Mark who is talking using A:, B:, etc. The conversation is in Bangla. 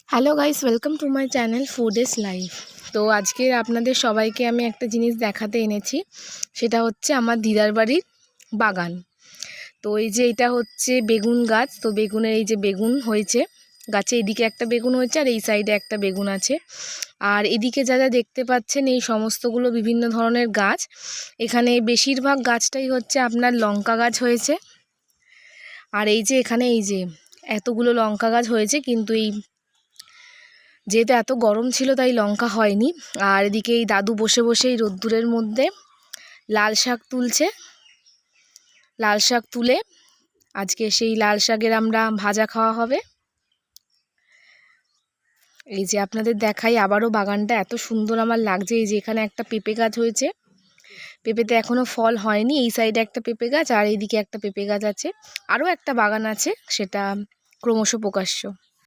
A: Hello guys, welcome to my channel food is life. তো আজকে আপনাদের সবাইকে আমি একটা জিনিস দেখাতে এনেছি, সেটা হচ্ছে আমার দিদার বাড়ির বাগান। তো এই যে এটা হচ্ছে বেগুন গাছ। তো বেগুনের এই যে বেগুন হয়েছে গাছে, এদিকে একটা বেগুন হয়েছে আর এই সাইডে একটা বেগুন আছে। আর এদিকে যা যা দেখতে পাচ্ছেন এই সমস্তগুলো বিভিন্ন ধরনের গাছ। এখানে বেশিরভাগ গাছটাই হচ্ছে আপনার লঙ্কা গাছ হয়েছে। আর এই যে এখানে এই যে এতগুলো লঙ্কা গাছ হয়েছে, কিন্তু যেহেতু এত গরম ছিল তাই লঙ্কা হয়নি। আর এদিকে এই দাদু বসে বসে এই রোদ্দুরের মধ্যে লাল শাক তুলছে। লাল শাক তুলে আজকে সেই লাল শাকের আমরা ভাজা খাওয়া হবে। এই যে আপনাদের দেখাই আবারও বাগানটা এত সুন্দর আমার লাগছে। এই যে এখানে একটা পেঁপে গাছ হয়েছে, পেঁপেতে এখনও ফল হয়নি। এই সাইডে একটা পেঁপে গাছ আর এইদিকে একটা পেঁপে গাছ আছে। আরও একটা বাগান আছে, সেটা ক্রমশ প্রকাশ্য।